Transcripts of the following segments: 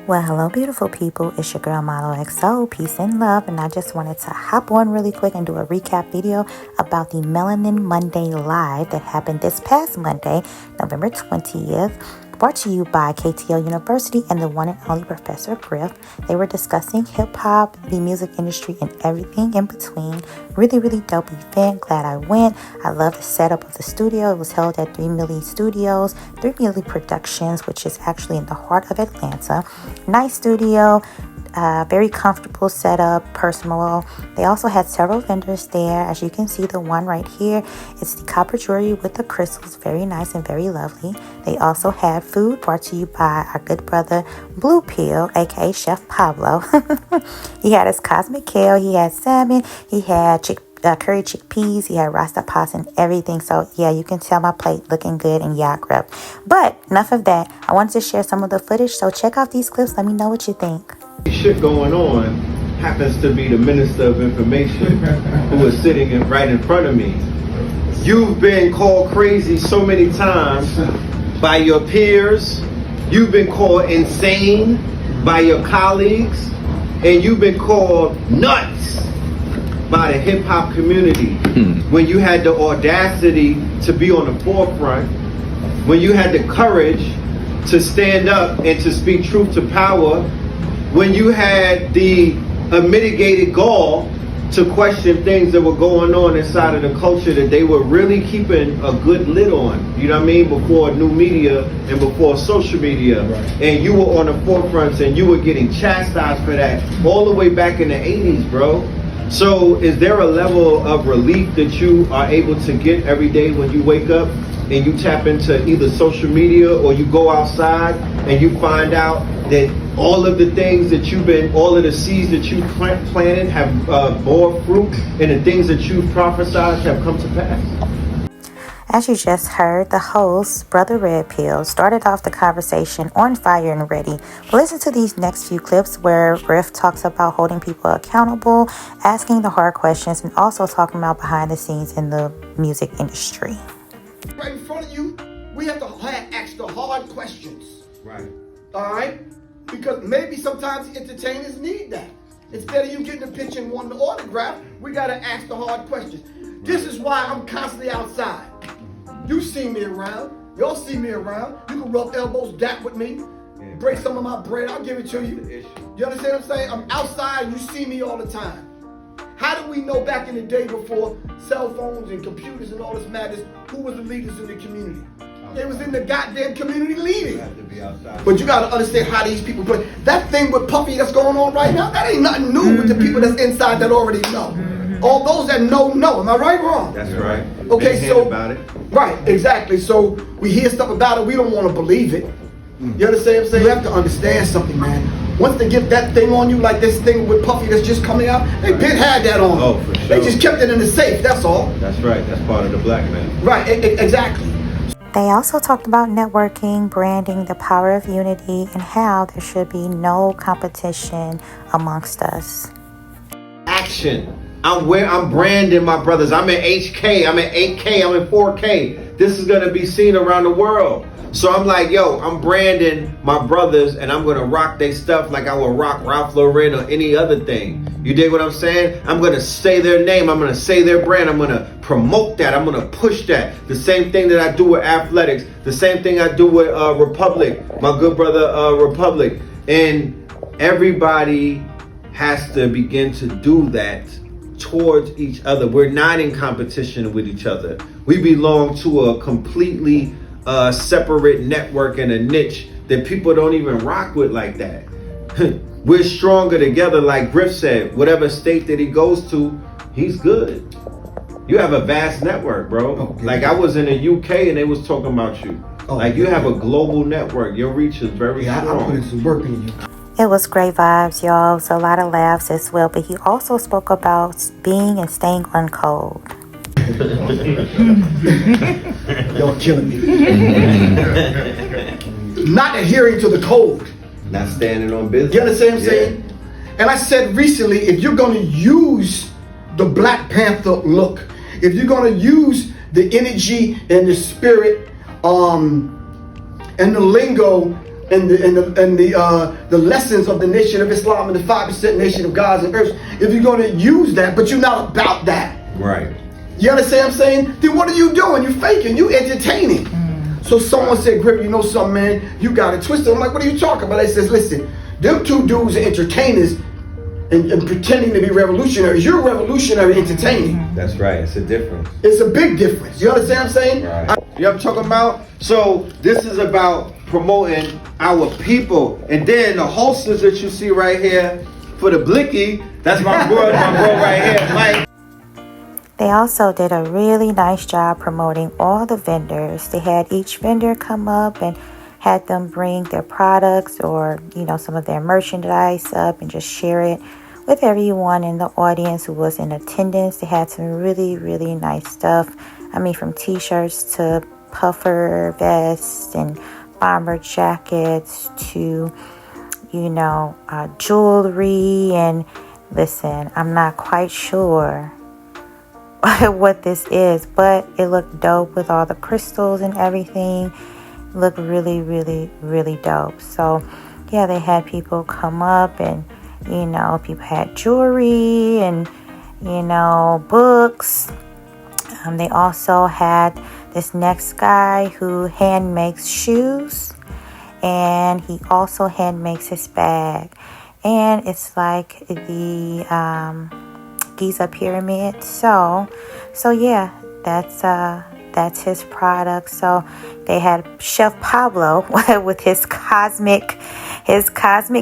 Well, hello, beautiful people. It's your girl, Model XO. Peace and love. And I just wanted to hop on really quick and do a recap video about the Melanin Monday Live that happened this past Monday, November 20th. Brought to you by KTL University and the one and only Professor Griff. They were discussing hip-hop, the music industry, and everything in between. Really, really dope event. Glad I went. I love the setup of the studio. It was held at 3 Milli Studios, 3 Milli Productions, which is actually in the heart of Atlanta. Nice studio. Very comfortable setup, personal. They also had several vendors there. As you can see, the one right here, it's the copper jewelry with the crystals. Very nice and very lovely. They also had food brought to you by our good brother Blue Pill, aka Chef Pablo. He had his cosmic kale, he had salmon, he had curry chickpeas, he had rasta pots and everything. So yeah, you can tell my plate looking good and Griff. But enough of that. I wanted to share some of the footage, so check out these clips. Let me know what you think. Shit going on happens to be the Minister of Information who is sitting right in front of me. You've been called crazy so many times by your peers. You've been called insane by your colleagues, and you've been called nuts by the hip hop community. When you had the audacity to be on the forefront, when you had the courage to stand up and to speak truth to power, when you had the unmitigated gall to question things that were going on inside of the culture that they were really keeping a good lid on, you know what I mean, before new media and before social media. Right. And you were on the forefronts and you were getting chastised for that all the way back in the 80s, bro. So is there a level of relief that you are able to get every day when you wake up and you tap into either social media or you go outside and you find out that all of the things that all of the seeds that you planted have bore fruit, and the things that you've prophesied have come to pass? As you just heard, the host, Brother Red Pill, started off the conversation on fire and ready. Listen to these next few clips where Griff talks about holding people accountable, asking the hard questions, and also talking about behind the scenes in the music industry. Right in front of you, we have to ask the hard questions. Right. All right? Because maybe sometimes entertainers need that. Instead of you getting a picture and wanting the autograph, we got to ask the hard questions. This is why I'm constantly outside. You see me around. Y'all see me around. You can rub elbows, dap with me. Break some of my bread. I'll give it to you. You understand what I'm saying? I'm outside. You see me all the time. How do we know back in the day before cell phones and computers and all this madness, who was the leaders in the community? They was in the goddamn community leading. But you gotta understand how these people play. That thing with Puffy that's going on right now, that ain't nothing new with the people that's inside that already know. All those that know. Am I right or wrong? That's right. Okay, so about it. Right, exactly. So we hear stuff about it, we don't want to believe it. You understand what I'm saying? You have to understand something, man. Once they get that thing on you, like this thing with Puffy that's just coming out, they been had that on. Oh, for sure. They just kept it in the safe, that's all. That's right. That's part of the black man. Right, exactly. They also talked about networking, branding, the power of unity, and how there should be no competition amongst us. Action. I'm branding my brothers. I'm in HK, I'm in 8K, I'm in 4K. This is gonna be seen around the world. So I'm like, yo, I'm branding my brothers and I'm gonna rock their stuff like I would rock Ralph Lauren or any other thing. You dig what I'm saying? I'm gonna say their name, I'm gonna say their brand, I'm gonna promote that, I'm gonna push that. The same thing that I do with athletics, the same thing I do with Republic, my good brother Republic. And everybody has to begin to do that towards each other. We're not in competition with each other. We belong to a completely separate network and a niche that people don't even rock with like that. We're stronger together, like Griff said. Whatever state that he goes to, he's good. You have a vast network, bro. Okay. Like I was in the UK and they was talking about you. Like you have a global network. Your reach is very strong. I put in some work in you. It was great vibes, y'all. So a lot of laughs as well. But he also spoke about being and staying on code. Y'all killing me. Not adhering to the code. Not standing on business. You understand what I'm saying? And I said recently, if you're going to use the Black Panther look, if you're going to use the energy and the spirit and the lingo the lessons of the Nation of Islam and the 5% Nation of Gods and Earths, if you're going to use that, but you're not about that, right? You understand what I'm saying? Then what are you doing? You faking. You entertaining. So someone said, Griff, you know something, man? You got it twisted. I'm like, what are you talking about? They says, listen, them two dudes are entertainers and pretending to be revolutionaries. You're revolutionary entertaining. That's right. It's a difference. It's a big difference. You understand what I'm saying? Right. You know what I'm talking about? So this is about promoting our people. And then the holsters that you see right here for the blicky, that's my bro right here, Mike. They also did a really nice job promoting all the vendors. They had each vendor come up and had them bring their products or, some of their merchandise up and just share it with everyone in the audience who was in attendance. They had some really, really nice stuff. I mean, from t-shirts to puffer vests and bomber jackets to, jewelry. And listen, I'm not quite sure what this is, but it looked dope with all the crystals and everything. It looked really, really, really dope. So yeah, they had people come up and people had jewelry and books. They also had this next guy who hand makes shoes, and he also hand makes his bag, and it's like the Giza pyramid. So yeah, that's his product. So they had Chef Pablo with his cosmic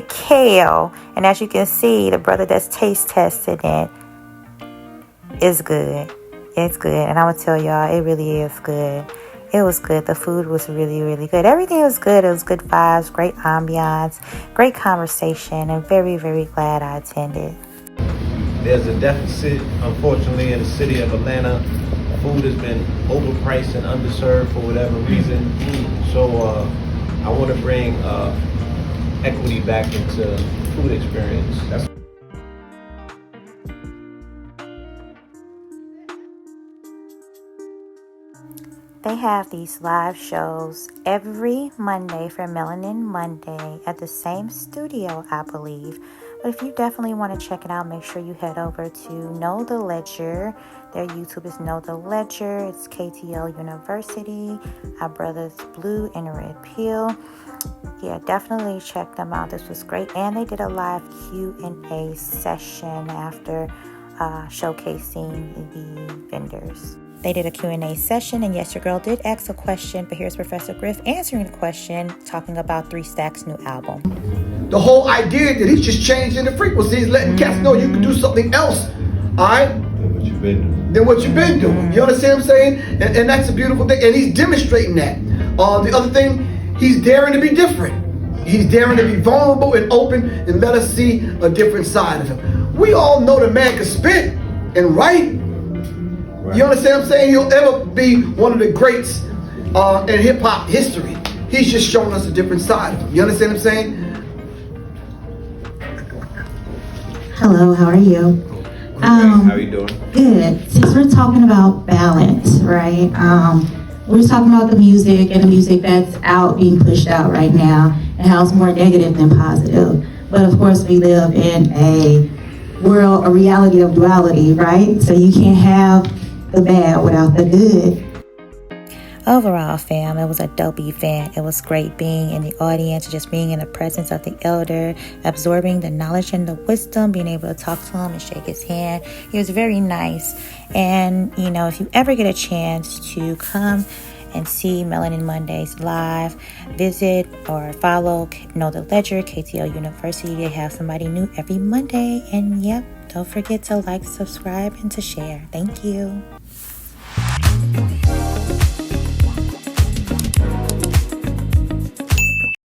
kale, and as you can see, the brother that's taste tested it is good. It's good, and I would tell y'all, it really is good. It was good. The food was really, really good. Everything was good. It was good vibes, great ambiance, great conversation, and very, very glad I attended. There's a deficit, unfortunately, in the city of Atlanta. Food has been overpriced and underserved for whatever reason. So I want to bring equity back into the food experience. They have these live shows every Monday for Melanin Monday at the same studio, I believe. But if you definitely want to check it out, make sure you head over to Know the Ledger. Their YouTube is Know the Ledger. It's KTL University. Our brothers Blue and Red Pill. Yeah, definitely check them out. This was great. And they did a live Q&A session after showcasing the vendors. They did a Q&A session, and yes, your girl did ask a question, but here's Professor Griff answering the question, talking about 3 Stacks' new album. The whole idea that he's just changing the frequencies, letting cats know you can do something else, all right? Than what you've been doing. You understand what I'm saying? And that's a beautiful thing, and he's demonstrating that. The other thing, he's daring to be different. He's daring to be vulnerable and open and let us see a different side of him. We all know the man can spit and write. You understand what I'm saying? He'll ever be one of the greats in hip-hop history. He's just showing us a different side of him. You understand what I'm saying? Hello, how are you? How are you doing? Good. Since we're talking about balance, right? We're talking about the music and the music that's out, being pushed out right now, and how it's more negative than positive. But of course, we live in a world, a reality of duality, right? So you can't have the bad without the good. Overall, fam, it was a dope event. It was great being in the audience, just being in the presence of the elder, absorbing the knowledge and the wisdom, being able to talk to him and shake his hand. He was very nice. And, if you ever get a chance to come and see Melanin Mondays live, visit or follow Know the Ledger, KTL University. They have somebody new every Monday. And, yep, don't forget to like, subscribe, and to share. Thank you.